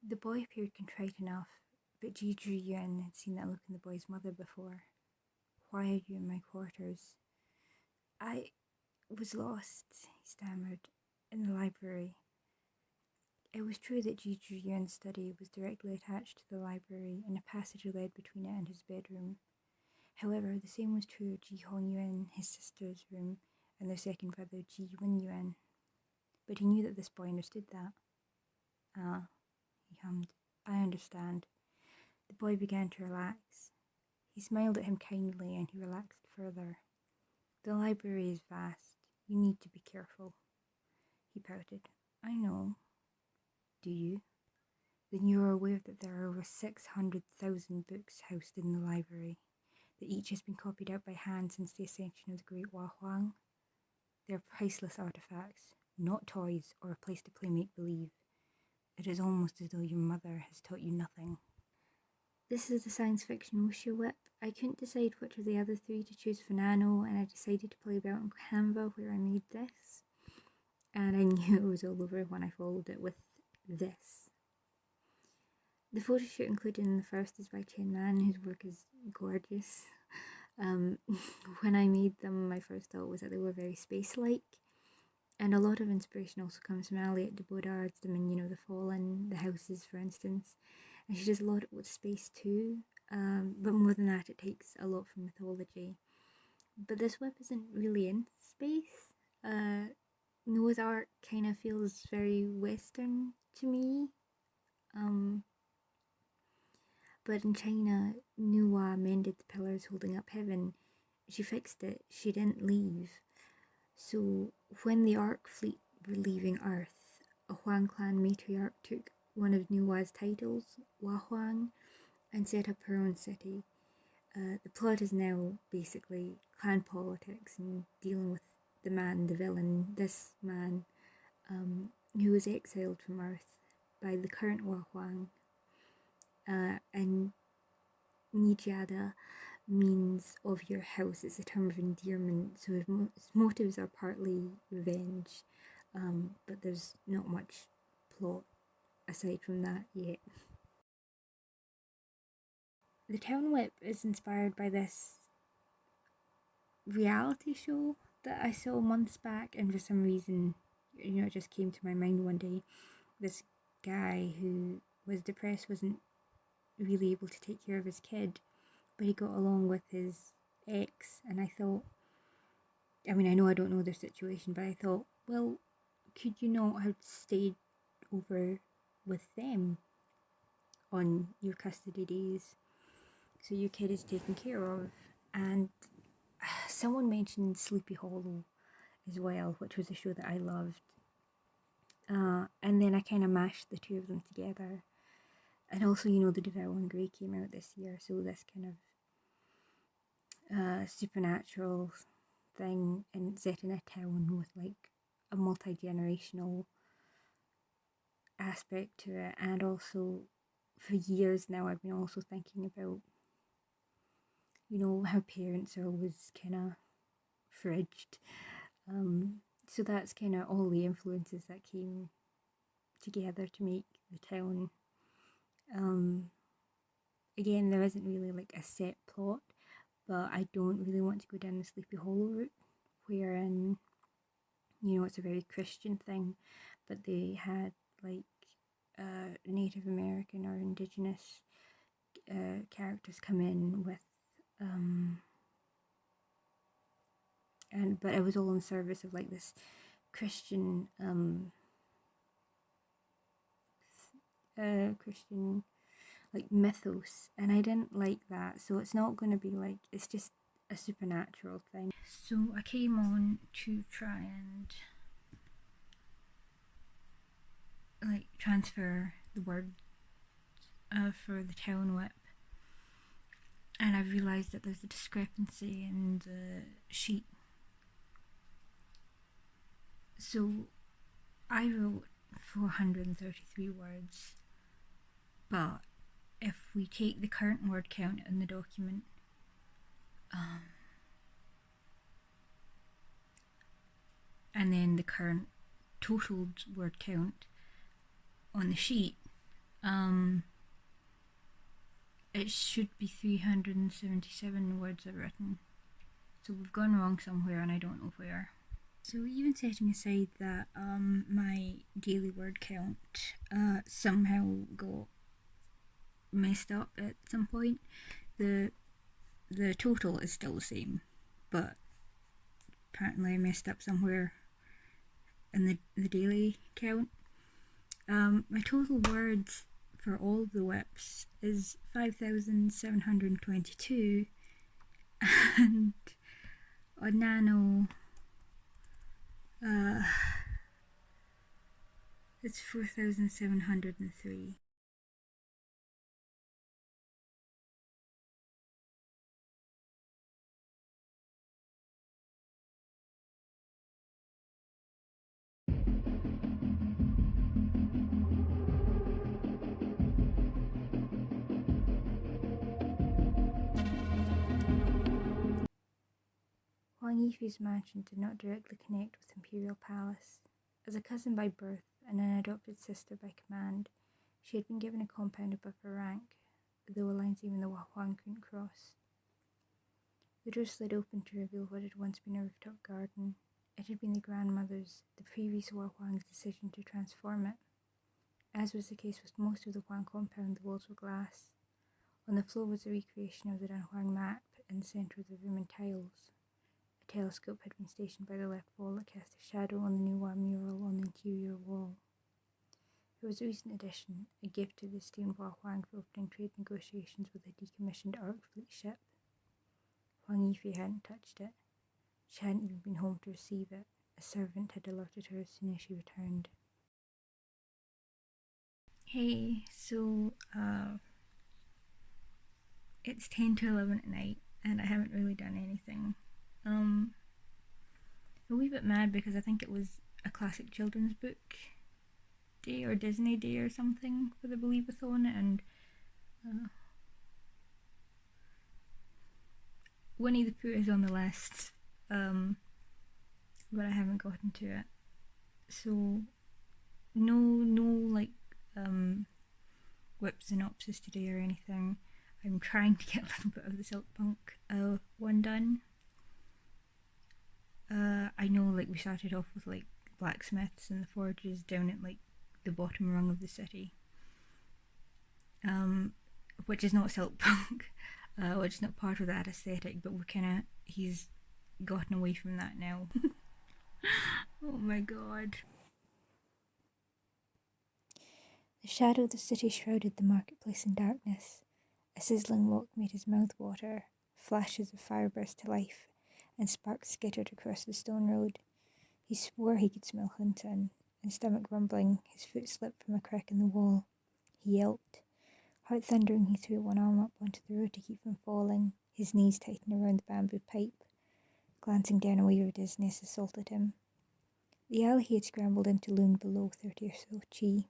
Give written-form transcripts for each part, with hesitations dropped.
The boy appeared contrite enough, but Ji Yuan had seen that look in the boy's mother before. "Why are you in my quarters?" "I was lost," he stammered, "in the library." It was true that Ji Yuan's study was directly attached to the library, and a passage led between it and his bedroom. However, the same was true of Ji Hongyuan, his sister's room, and their second brother, Ji Wenyuan. But he knew that this boy understood that. "Ah," he hummed, "I understand." The boy began to relax. He smiled at him kindly, and he relaxed further. "The library is vast. You need to be careful." He pouted. "I know." "Do you? Then you are aware that there are over 600,000 books housed in the library, that each has been copied out by hand since the ascension of the great Hua Huang? They are priceless artifacts, not toys or a place to play make-believe. It is almost as though your mother has taught you nothing." This is the science fiction wuxia whip. I couldn't decide which of the other three to choose for NaNo, and I decided to play about on Canva where I made this. And I knew it was all over when I followed it with this. The photo shoot included in the first is by Chen Man, whose work is gorgeous. When I made them, my first thought was that they were very space-like, and a lot of inspiration also comes from Aliette de Baudard's Dominion of the Fallen, the houses, for instance, and she does a lot with space too, but more than that, it takes a lot from mythology. But this whip isn't really in space. Noah's Ark kind of feels very Western to me. But in China, Nuwa mended the pillars holding up heaven. She fixed it. She didn't leave. So when the Ark fleet were leaving Earth, a Huang clan matriarch took one of Nuwa's titles, Hua Huang, and set up her own city. The plot is now basically clan politics and dealing with the man, the villain, this man, who was exiled from Earth by the current Hua Huang. And Nijada means of your house. It's a term of endearment, so his motives are partly revenge, but there's not much plot aside from that yet. The Town Whip is inspired by this reality show that I saw months back, and for some reason, it just came to my mind one day. This guy who was depressed wasn't really able to take care of his kid, but he got along with his ex, and I thought, I know I don't know their situation, but I thought, well, could you not have stayed over with them on your custody days so your kid is taken care of? And someone mentioned Sleepy Hollow as well, which was a show that I loved, and then I kind of mashed the two of them together. And also, The Devil in Grey came out this year, so this kind of supernatural thing and set in a town with like a multi-generational aspect to it. And also, for years now, I've been also thinking about, how parents are always kind of fridged. So that's kind of all the influences that came together to make the town. Again, there isn't really like a set plot, but I don't really want to go down the Sleepy Hollow route, wherein, it's a very Christian thing, but they had like Native American or Indigenous characters come in with, but it was all in service of like this Christian Christian like mythos, and I didn't like that, so it's not going to be like, it's just a supernatural thing. So I came on to try and like transfer the word for the Town Whip, and I realised that there's a discrepancy in the sheet. So I wrote 433 words, but if we take the current word count in the document, and then the current totaled word count on the sheet, It should be 377 words I've written. So we've gone wrong somewhere and I don't know where. So even setting aside that my daily word count somehow got messed up at some point, the total is still the same, but apparently I messed up somewhere in the daily count. My total words for all of the whips is 5,722, and on NaNo it's 4,703. Huang Yifei's mansion did not directly connect with Imperial Palace. As a cousin by birth and an adopted sister by command, she had been given a compound above her rank, though lines even the Huang couldn't cross. The door slid open to reveal what had once been a rooftop garden. It had been the grandmother's, the previous Huang's decision to transform it. As was the case with most of the Huang compound, the walls were glass. On the floor was a recreation of the Danhuang map in the centre of the room in tiles. A telescope had been stationed by the left wall that cast a shadow on the new Huang mural on the interior wall. It was a recent addition, a gift to the esteemed Huang for opening trade negotiations with a decommissioned Ark fleet ship. Huang Yifei hadn't touched it. She hadn't even been home to receive it. A servant had alerted her as soon as she returned. Hey, so, it's 10 to 11 at night, and I haven't really done anything. I'm a wee bit mad because I think it was a classic children's book day or Disney day or something for the Readathon, and Winnie the Pooh is on the list, but I haven't gotten to it. So no like whip synopsis today or anything. I'm trying to get a little bit of the Silkpunk one done. I know, like, we started off with like blacksmiths and the forges down at like the bottom rung of the city, which is not Silkpunk, which is not part of that aesthetic, but he's gotten away from that now. Oh my god. The shadow of the city shrouded the marketplace in darkness. A sizzling walk made his mouth water. Flashes of fire burst to life, and sparks skittered across the stone road. He swore he could smell Hunton, and stomach rumbling, his foot slipped from a crack in the wall. He yelped. Heart thundering, he threw one arm up onto the road to keep from falling. His knees tightened around the bamboo pipe. Glancing down, a wave of dizziness assaulted him. The alley he had scrambled into loomed below 30 or so chi.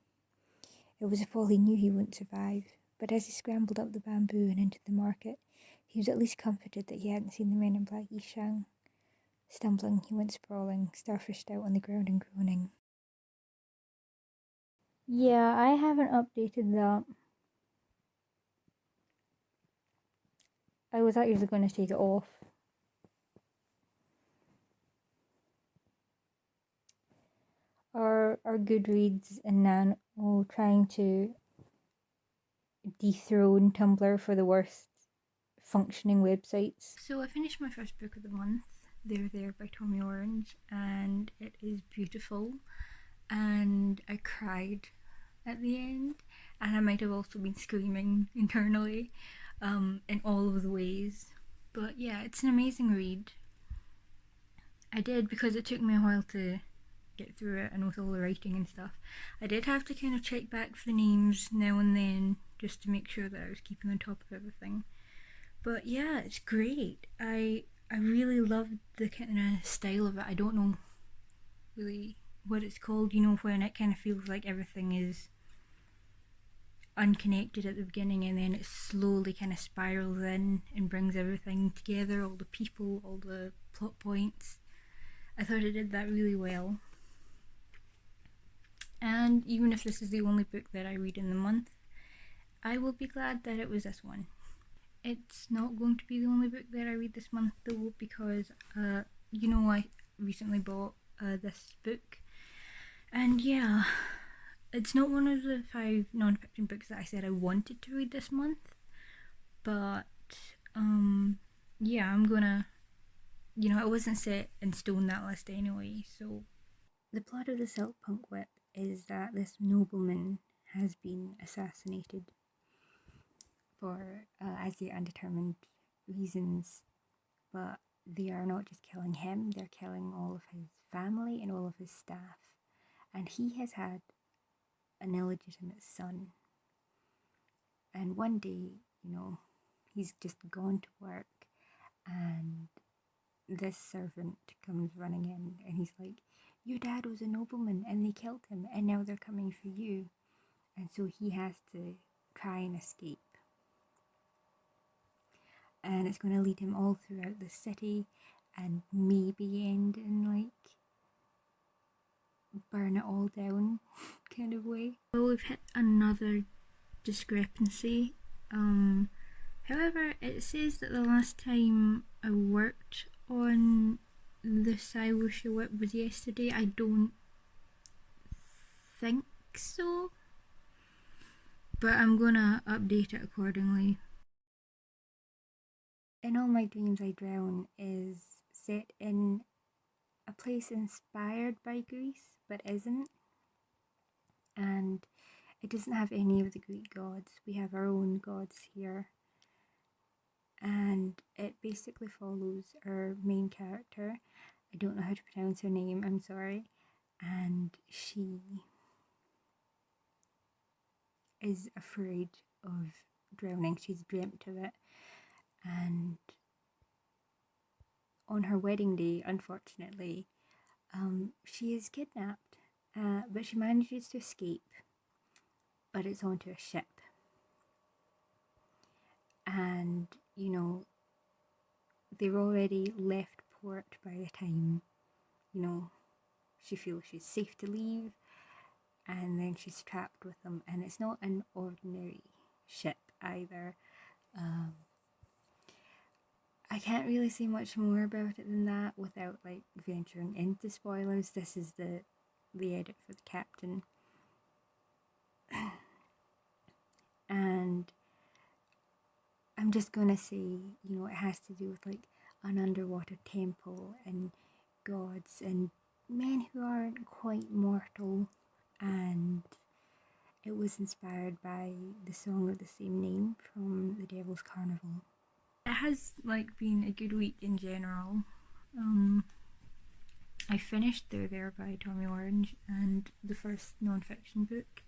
It was a fall he knew he wouldn't survive, but as he scrambled up the bamboo and into the market, he was at least comforted that he hadn't seen the men in black Yishang. Stumbling, he went sprawling, starfished out on the ground and groaning. Yeah, I haven't updated that. I was actually going to take it off. Are Goodreads and NaNo trying to dethrone Tumblr for the worst functioning websites? So I finished my first book of the month, There by Tommy Orange, and it is beautiful, and I cried at the end, and I might have also been screaming internally in all of the ways. But yeah, it's an amazing read. I did, because it took me a while to get through it, and with all the writing and stuff, I did have to kind of check back for the names now and then just to make sure that I was keeping on top of everything. But yeah, it's great. I really loved the kind of style of it. I don't know really what it's called, you know, when it kind of feels like everything is unconnected at the beginning and then it slowly kind of spirals in and brings everything together, all the people, all the plot points. I thought it did that really well. And even if this is the only book that I read in the month, I will be glad that it was this one. It's not going to be the only book that I read this month though, because you know, I recently bought this book, and yeah, it's not one of the 5 non-fiction books that I said I wanted to read this month, but yeah, I'm gonna, you know, it wasn't set in stone, that list anyway. So the plot of the Silk Punk Whip is that this nobleman has been assassinated for as yet undetermined reasons, but they are not just killing him, they're killing all of his family and all of his staff. And he has had an illegitimate son. And one day, you know, he's just gone to work, and this servant comes running in and he's like, your dad was a nobleman and they killed him and now they're coming for you. And so he has to try and escape. And it's going to lead him all throughout the city and maybe end in like burn it all down kind of way. Well, we've hit another discrepancy. However, it says that the last time I worked on the Cywusha Whip was yesterday. I don't think so, but I'm gonna update it accordingly. In All My Dreams I Drown is set in a place inspired by Greece, but isn't. And it doesn't have any of the Greek gods. We have our own gods here. And it basically follows our main character. I don't know how to pronounce her name, I'm sorry. And she is afraid of drowning. She's dreamt of it. And on her wedding day, unfortunately, she is kidnapped. But she manages to escape. But it's onto a ship. And, you know, they've already left port by the time, you know, she feels she's safe to leave, and then she's trapped with them. And it's not an ordinary ship either. I can't really say much more about it than that without like venturing into spoilers. This is the edit for the captain. And I'm just gonna say, you know, it has to do with like an underwater temple and gods and men who aren't quite mortal, and it was inspired by the song of the same name from the Devil's Carnival. It has like been a good week in general. I finished They're There by Tommy Orange and the first non-fiction book,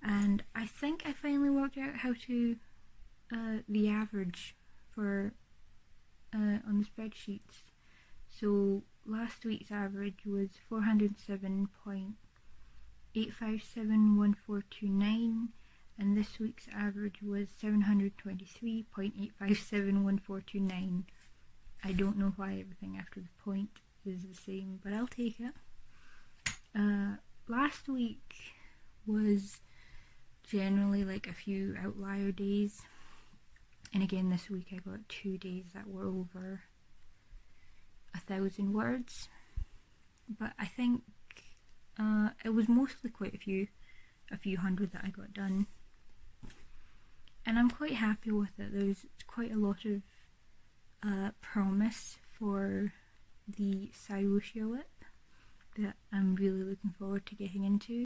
and I think I finally worked out how to the average for on the spreadsheets. So last week's average was 407.8571429, and this week's average was 723.8571429. I don't know why everything after the point is the same, but I'll take it. Last week was generally like a few outlier days, and again this week I got 2 days that were over 1,000 words, but I think it was mostly quite a few hundred that I got done, and I'm quite happy with it. There's quite a lot of promise for the Cywusha Whip that I'm really looking forward to getting into.